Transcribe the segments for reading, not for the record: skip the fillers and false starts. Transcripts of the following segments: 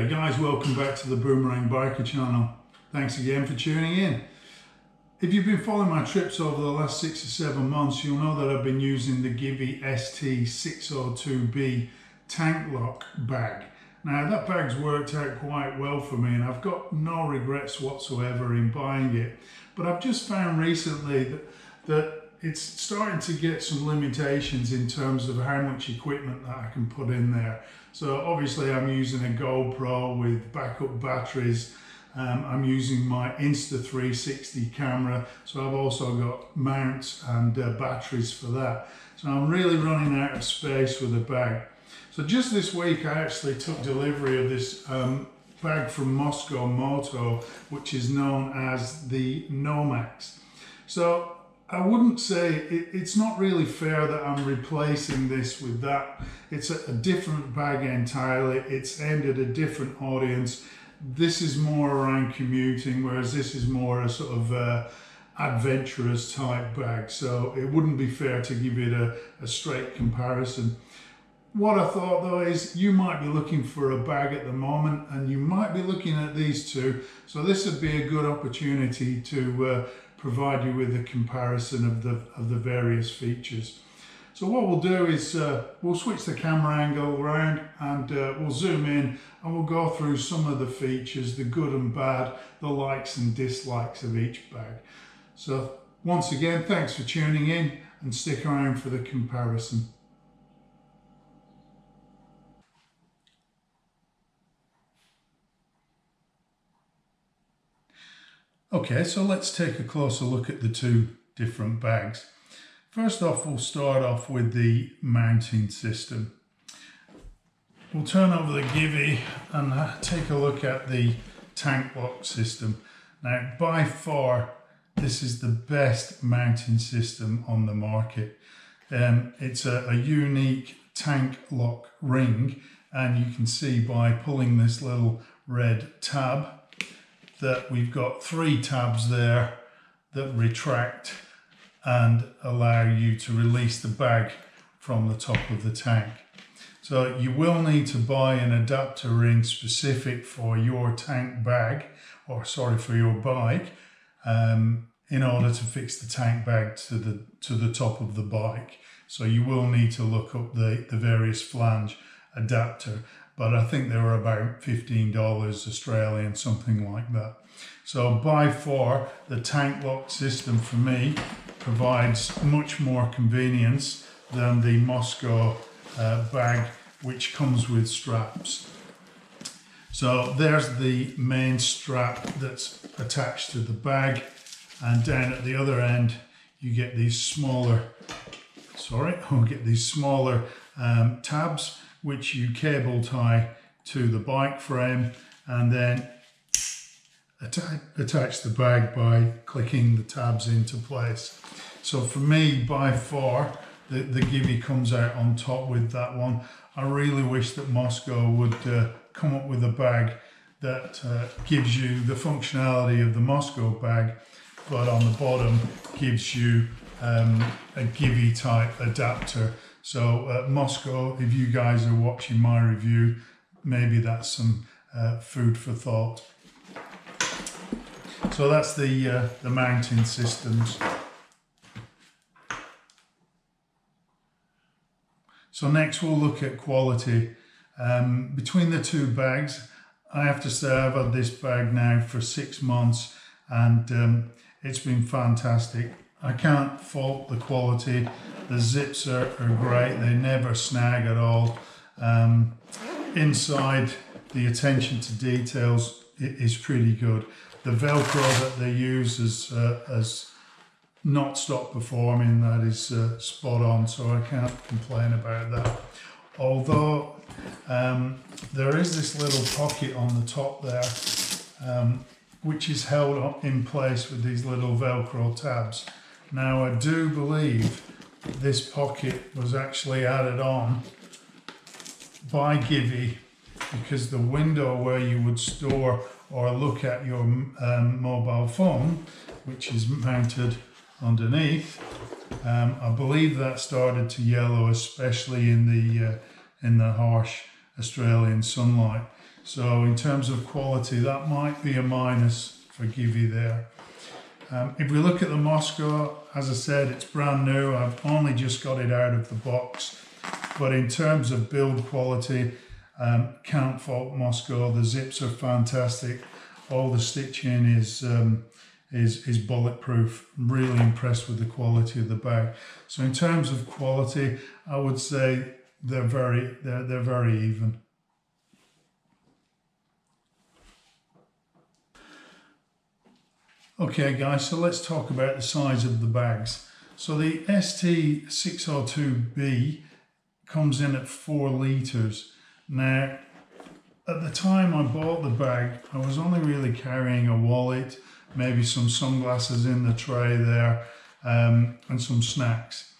G'day guys, welcome back to the Boomerang Biker channel. Thanks again for tuning in. If you've been following my trips over the last 6 or 7 months, you'll know that I've been using the Givi ST602B tank lock bag. Now that bag's worked out quite well for me and I've got no regrets whatsoever in buying it. But I've just found recently that it's starting to get some limitations in terms of how much equipment that I can put in there. So obviously I'm using a GoPro with backup batteries. I'm using my Insta360 camera, so I've also got mounts and batteries for that. So I'm really running out of space with the bag. So just this week I actually took delivery of this bag from Mosko Moto, which is known as the Nomax. So I wouldn't say, it's not really fair that I'm replacing this with that. It's a different bag entirely. It's aimed at a different audience. This is more around commuting, whereas this is more a sort of adventurous type bag. So it wouldn't be fair to give it a straight comparison. What I thought though is you might be looking for a bag at the moment and you might be looking at these two. So this would be a good opportunity to provide you with a comparison of the various features. So what we'll do is we'll switch the camera angle around and we'll zoom in and we'll go through some of the features, the good and bad, the likes and dislikes of each bag. So once again, thanks for tuning in and stick around for the comparison. Okay, so let's take a closer look at the two different bags. First off, we'll start off with the mounting system. We'll turn over the Givi and take a look at the tank lock system. Now, by far, this is the best mounting system on the market. It's a unique tank lock ring, and you can see by pulling this little red tab that we've got 3 tabs there that retract and allow you to release the bag from the top of the tank. So you will need to buy an adapter ring specific for your tank bag, or sorry, for your bike, in order to fix the tank bag to the top of the bike. So you will need to look up the various flange adapter, but I think they were about $15 Australian, something like that. So by far, the tank lock system for me provides much more convenience than the Mosko bag, which comes with straps. So there's the main strap that's attached to the bag, and down at the other end you get these smaller, tabs which you cable tie to the bike frame and then attach the bag by clicking the tabs into place. So for me, by far, the Givi comes out on top with that one. I really wish that Mosko would come up with a bag that gives you the functionality of the Mosko bag, but on the bottom gives you a Givi type adapter. So Mosko, if you guys are watching my review, maybe that's some food for thought. So that's the mounting systems. So next we'll look at quality. Between the two bags, I have to say I've had this bag now for 6 months and it's been fantastic. I can't fault the quality. The zips are great, they never snag at all. Inside, the attention to details is pretty good. The Velcro that they use has not stopped performing. That is spot on, so I can't complain about that. Although there is this little pocket on the top there, which is held up in place with these little Velcro tabs. Now I do believe this pocket was actually added on by Givi because the window where you would store or look at your mobile phone, which is mounted underneath, I believe that started to yellow, especially in the harsh Australian sunlight. So in terms of quality, that might be a minus for Givi there. If we look at the Mosko, as I said, it's brand new. I've only just got it out of the box. But in terms of build quality, can't fault Mosko. The zips are fantastic. All the stitching is bulletproof. I'm really impressed with the quality of the bag. So in terms of quality, I would say they're very even. Okay guys, so let's talk about the size of the bags. So the ST602B comes in at 4 litres. Now, at the time I bought the bag, I was only really carrying a wallet, maybe some sunglasses in the tray there, and some snacks.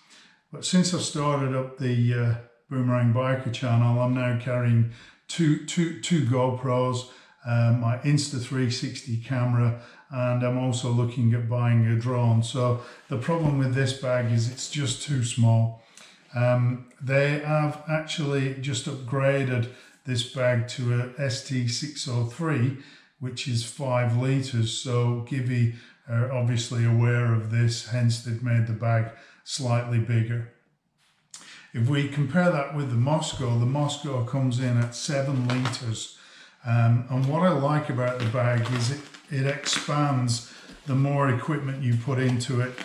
But since I started up the Boomerang Biker channel, I'm now carrying two GoPros, my Insta360 camera, and I'm also looking at buying a drone. So the problem with this bag is it's just too small. They have actually just upgraded this bag to a ST603, which is 5 litres. So Givi are obviously aware of this, hence they've made the bag slightly bigger. If we compare that with the Mosko comes in at 7 litres. And what I like about the bag is it expands. The more equipment you put into it,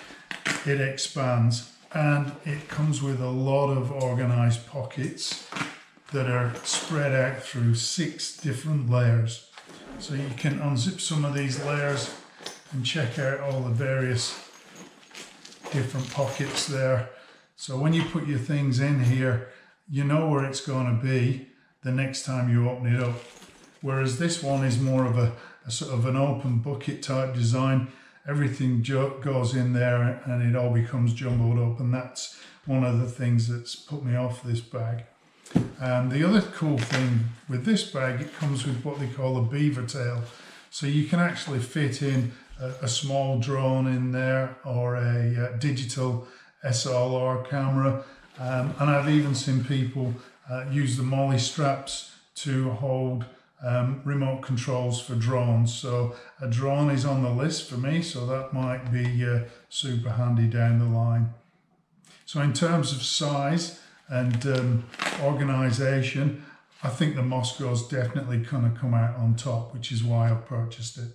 it expands. And it comes with a lot of organised pockets that are spread out through 6 different layers. So you can unzip some of these layers and check out all the various different pockets there. So when you put your things in here, you know where it's going to be the next time you open it up. Whereas this one is more of a sort of an open bucket type design. Everything goes in there and it all becomes jumbled up, and that's one of the things that's put me off this bag. And the other cool thing with this bag, it comes with what they call a beaver tail. So you can actually fit in a small drone in there, or a digital SLR camera. And I've even seen people use the molly straps to hold remote controls for drones. So a drone is on the list for me, so that might be super handy down the line. So in terms of size and organisation, I think the Mosko is definitely going to come out on top, which is why I've purchased it.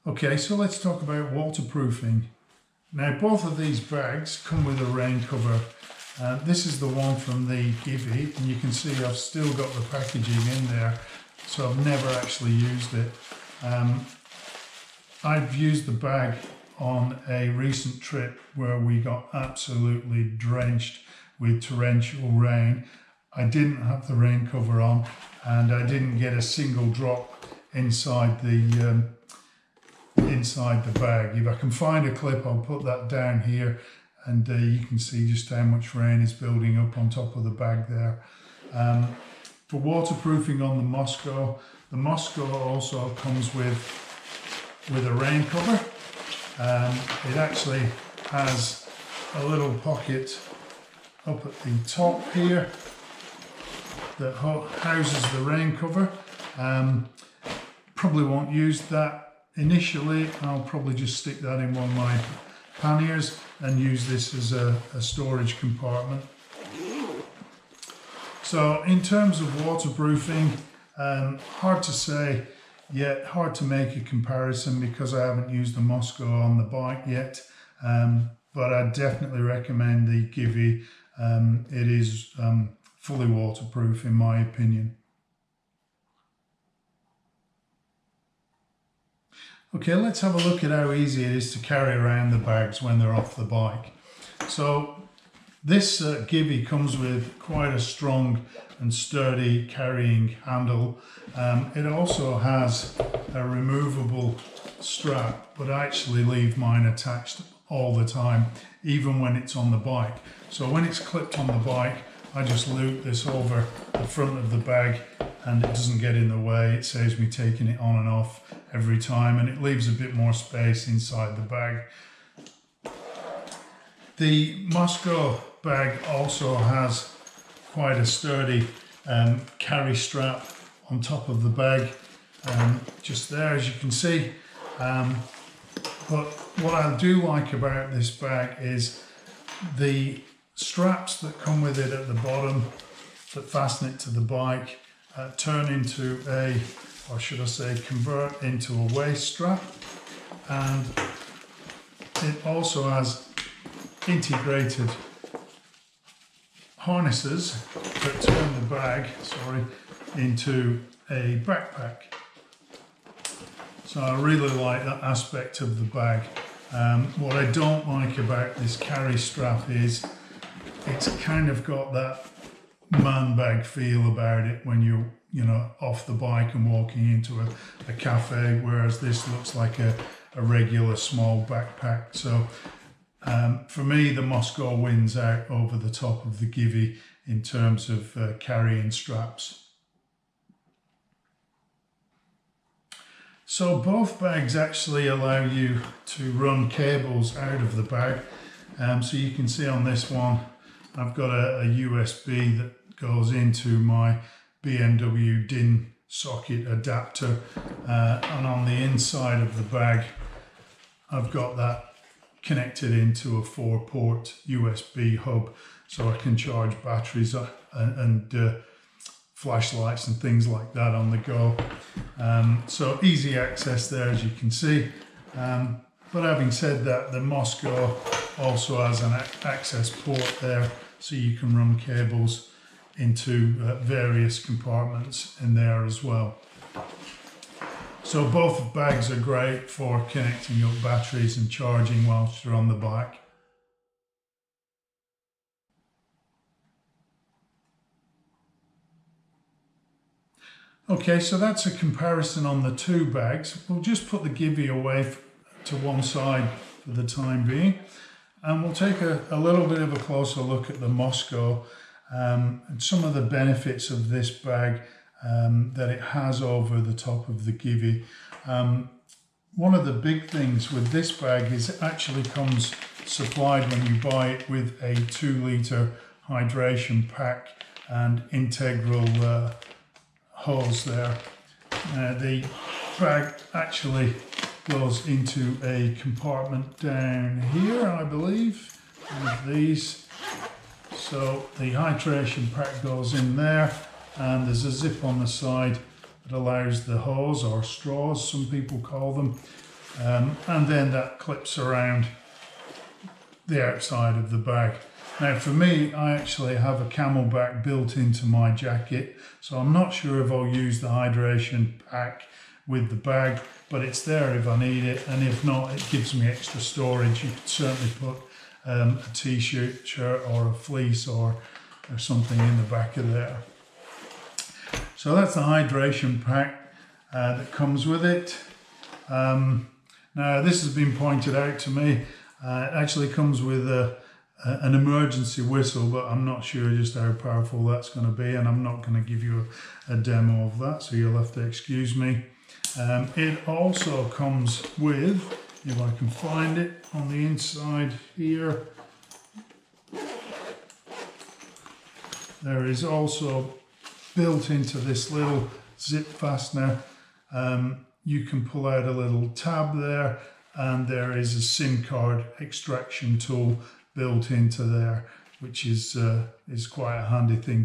Okay, so let's talk about waterproofing. Now, both of these bags come with a rain cover. This is the one from the Givi, and you can see I've still got the packaging in there, so I've never actually used it. I've used the bag on a recent trip where we got absolutely drenched with torrential rain. I didn't have the rain cover on, and I didn't get a single drop inside the bag. If I can find a clip, I'll put that down here, and you can see just how much rain is building up on top of the bag there. For waterproofing on the Mosko also comes with a rain cover. It actually has a little pocket up at the top here that houses the rain cover. Probably won't use that initially. I'll probably just stick that in one of my panniers and use this as a storage compartment. So in terms of waterproofing, hard to say yet, hard to make a comparison because I haven't used the Mosko on the bike yet, but I definitely recommend the Givi. It is fully waterproof in my opinion. Okay, let's have a look at how easy it is to carry around the bags when they're off the bike. So this Givi comes with quite a strong and sturdy carrying handle. It also has a removable strap, but I actually leave mine attached all the time, even when it's on the bike. So when it's clipped on the bike, I just loop this over the front of the bag and it doesn't get in the way. It saves me taking it on and off every time, and it leaves a bit more space inside the bag. The Mosko bag also has quite a sturdy carry strap on top of the bag, just there as you can see. But what I do like about this bag is the straps that come with it at the bottom that fasten it to the bike turn into a, or should I say convert into a waist strap, and it also has integrated harnesses that turn the bag, into a backpack. So I really like that aspect of the bag. What I don't like about this carry strap is it's kind of got that man bag feel about it when you're off the bike and walking into a cafe, whereas this looks like a regular small backpack. So for me, the Mosko wins out over the top of the Givi in terms of carrying straps. So both bags actually allow you to run cables out of the bag. So you can see on this one, I've got a USB that goes into my BMW DIN socket adapter, and on the inside of the bag I've got that connected into a 4-port USB hub, so I can charge batteries and flashlights and things like that on the go. So easy access there, as you can see. But having said that, the Mosko also has an access port there, so you can run cables into various compartments in there as well. So both bags are great for connecting up batteries and charging whilst you're on the bike. Okay, so that's a comparison on the two bags. We'll just put the Givi away to one side for the time being, and we'll take a little bit of a closer look at the Mosko and some of the benefits of this bag that it has over the top of the Givi. One of the big things with this bag is it actually comes supplied when you buy it with a 2-litre hydration pack and integral hose there. The bag actually goes into a compartment down here, I believe, one of these. So the hydration pack goes in there, and there's a zip on the side that allows the hose, or straws some people call them, and then that clips around the outside of the bag. Now for me, I actually have a camelback built into my jacket, so I'm not sure if I'll use the hydration pack with the bag, but it's there if I need it, and if not, it gives me extra storage. You could certainly put a t-shirt or a fleece or something in the back of there. So that's the hydration pack that comes with it. Now this has been pointed out to me. It actually comes with an emergency whistle, but I'm not sure just how powerful that's going to be, and I'm not going to give you a demo of that, so you'll have to excuse me. It also comes with, if I can find it, on the inside here, there is also built into this little zip fastener, you can pull out a little tab there, and there is a SIM card extraction tool built into there, which is quite a handy thing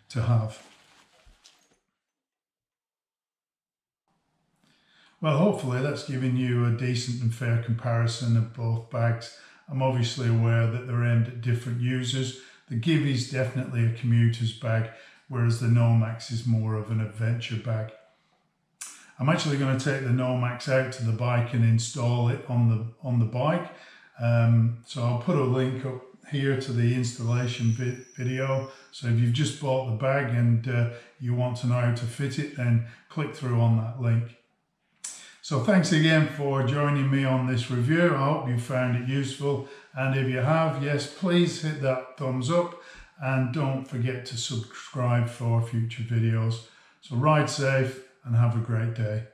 to have. Well, hopefully that's given you a decent and fair comparison of both bags. I'm obviously aware that they're aimed at different users. The Givi is definitely a commuter's bag, whereas the Nomax is more of an adventure bag. I'm actually going to take the Nomax out to the bike and install it on the bike. So I'll put a link up here to the installation video. So if you've just bought the bag and you want to know how to fit it, then click through on that link. So thanks again for joining me on this review. I hope you found it useful, and if you have, yes, please hit that thumbs up and don't forget to subscribe for future videos. So ride safe and have a great day.